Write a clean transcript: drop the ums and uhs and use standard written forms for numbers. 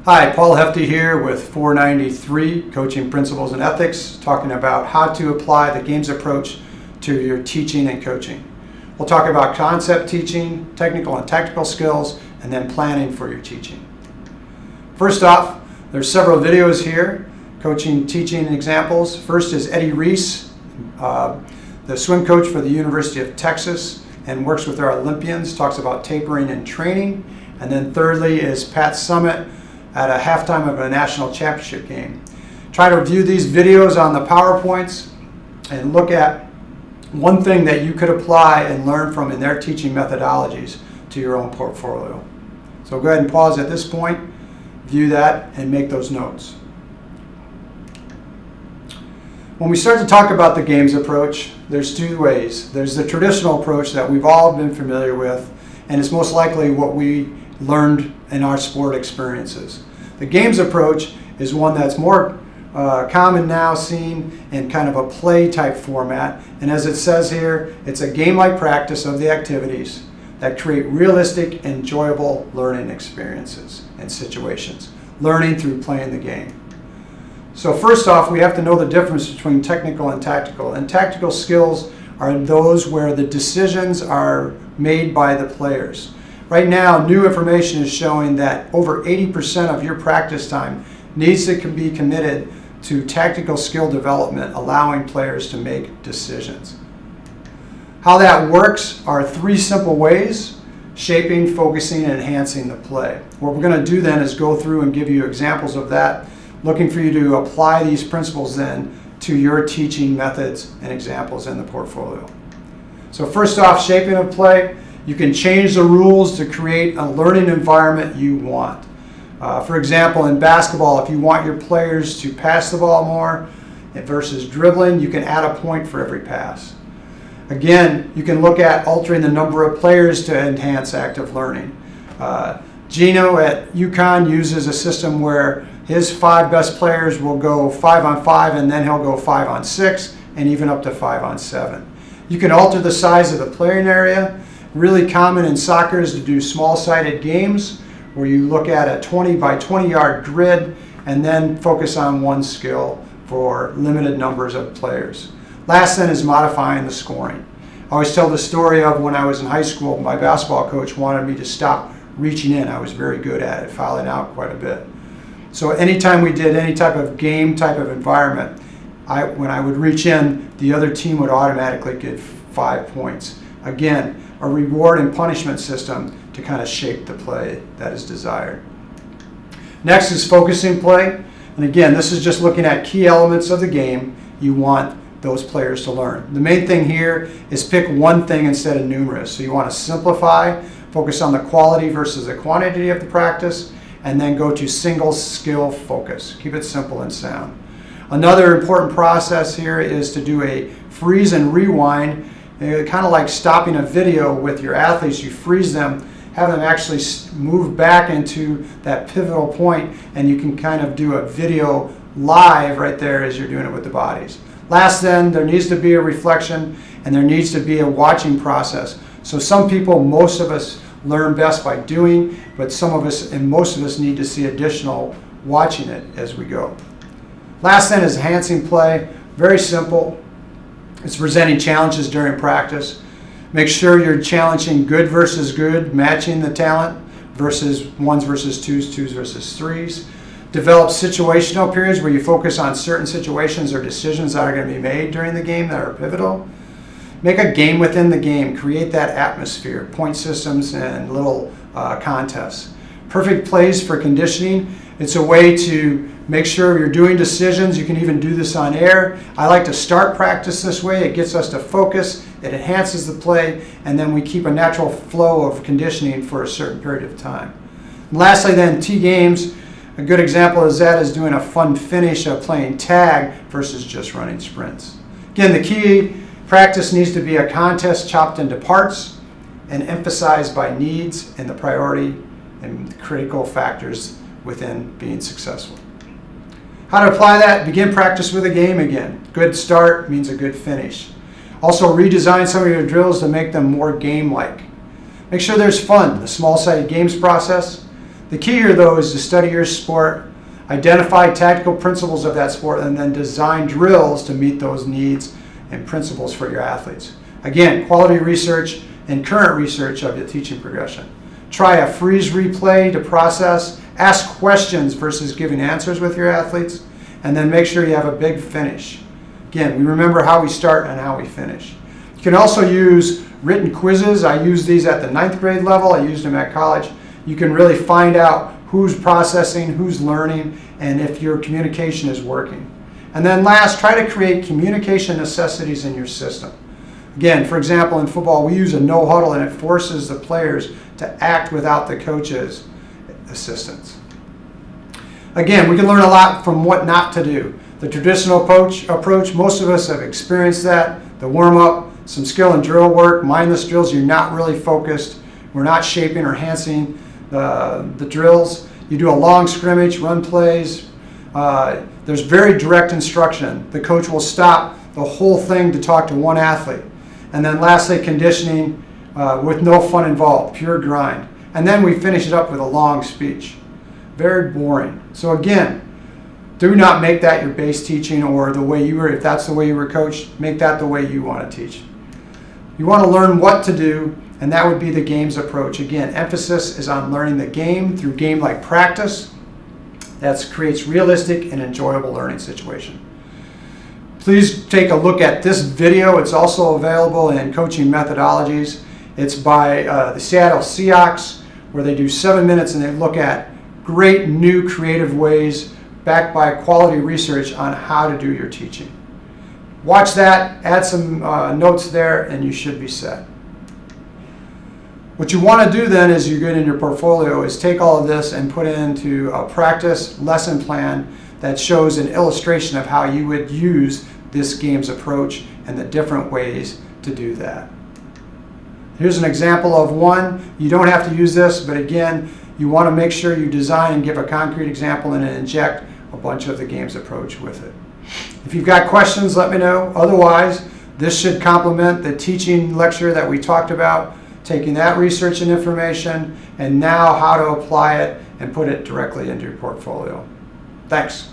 Hi, Paul Hefty here with 493 Coaching Principles and Ethics, talking about how to apply the games approach to your teaching and coaching. We'll talk about concept teaching, technical and tactical skills, and then planning for your teaching. First off, there's several videos here, coaching, teaching examples. First is Eddie Reese, the swim coach for the University of Texas, and works with our Olympians, talks about tapering and training. And then thirdly is Pat Summitt at a halftime of a national championship game. Try to review these videos on the PowerPoints and look at one thing that you could apply and learn from in their teaching methodologies to your own portfolio. So go ahead and pause at this point, view that, and make those notes. When we start to talk about the games approach, there's two ways. There's the traditional approach that we've all been familiar with, and it's most likely what we learned in our sport experiences. The games approach is one that's more common now, seen in kind of a play type format, and as it says here, it's a game-like practice of the activities that create realistic, enjoyable learning experiences and situations, learning through playing the game. So first off, we have to know the difference between technical and tactical. And tactical skills are those where the decisions are made by the players. Right now, new information is showing that over 80% of your practice time needs to be committed to tactical skill development, allowing players to make decisions. How that works are three simple ways: shaping, focusing, and enhancing the play. What we're going to do then is go through and give you examples of that, looking for you to apply these principles then to your teaching methods and examples in the portfolio. So first off, shaping of play. You can change the rules to create a learning environment you want. For example, in basketball, if you want your players to pass the ball more versus dribbling, you can add a point for every pass. Again, you can look at altering the number of players to enhance active learning. Gino at UConn uses a system where his 5 best players will go 5-on-5, and then he'll go 5-on-6, and even up to 5-on-7. You can alter the size of the playing area. Really common in soccer is to do small-sided games where you look at a 20 by 20 yard grid and then focus on one skill for limited numbers of players. Last then is modifying the scoring. I always tell the story of when I was in high school, my basketball coach wanted me to stop reaching in. I was very good at it, fouling out quite a bit. So anytime we did any type of game type of environment, when I would reach in, the other team would automatically get 5 points. Again, a reward and punishment system to kind of shape the play that is desired. Next is focusing play. And again, this is just looking at key elements of the game you want those players to learn. The main thing here is pick one thing instead of numerous. So you want to simplify, focus on the quality versus the quantity of the practice, and then go to single skill focus. Keep it simple and sound. Another important process here is to do a freeze and rewind. Kind of like stopping a video with your athletes. You freeze them, have them actually move back into that pivotal point, and you can kind of do a video live right there as you're doing it with the bodies. Last then, there needs to be a reflection, and there needs to be a watching process. So some people, most of us, learn best by doing, but some of us and most of us need to see additional watching it as we go. Last then is enhancing play. Very simple. It's presenting challenges during practice. Make sure you're challenging good versus good, matching the talent versus 1s versus 2s, 2s versus 3s. Develop situational periods where you focus on certain situations or decisions that are going to be made during the game that are pivotal. Make a game within the game. Create that atmosphere, point systems, and little contests. Perfect plays for conditioning. It's a way to make sure you're doing decisions. You can even do this on air. I like to start practice this way. It gets us to focus, it enhances the play, and then we keep a natural flow of conditioning for a certain period of time. And lastly then, T-games. A good example of that is doing a fun finish of playing tag versus just running sprints. Again, the key practice needs to be a contest chopped into parts and emphasized by needs and the priority and critical factors within being successful. How to apply that? Begin practice with a game again. Good start means a good finish. Also redesign some of your drills to make them more game-like. Make sure there's fun. The small-sided games process. The key here, though, is to study your sport, identify tactical principles of that sport, and then design drills to meet those needs and principles for your athletes. Again, quality research and current research of the teaching progression. Try a freeze replay to process, ask questions versus giving answers with your athletes, and then make sure you have a big finish. Again, we remember how we start and how we finish. You can also use written quizzes. I use these at the 9th grade level. I used them at college. You can really find out who's processing, who's learning, and if your communication is working. And then last, try to create communication necessities in your system. Again, for example, in football, we use a no huddle, and it forces the players to act without the coach's assistance. Again, we can learn a lot from what not to do. The traditional approach, most of us have experienced that. The warm-up, some skill and drill work, mindless drills, you're not really focused. We're not shaping or enhancing the drills. You do a long scrimmage, run plays. There's very direct instruction. The coach will stop the whole thing to talk to one athlete. And then lastly, conditioning with no fun involved, pure grind. And then we finish it up with a long speech. Very boring. So again, do not make that your base teaching, or the way you were, if that's the way you were coached, make that the way you want to teach. You want to learn what to do, and that would be the games approach. Again, emphasis is on learning the game through game-like practice. That creates realistic and enjoyable learning situation. Please take a look at this video. It's also available in Coaching Methodologies. It's by the Seattle Seahawks, where they do 7 minutes and they look at great new creative ways backed by quality research on how to do your teaching. Watch that, add some notes there, and you should be set. What you want to do then, as you get in your portfolio, is take all of this and put it into a practice lesson plan that shows an illustration of how you would use this games approach and the different ways to do that. Here's an example of one. You don't have to use this, but again, you want to make sure you design and give a concrete example and then inject a bunch of the games approach with it. If you've got questions, let me know. Otherwise, this should complement the teaching lecture that we talked about, taking that research and information, and now how to apply it and put it directly into your portfolio. Thanks.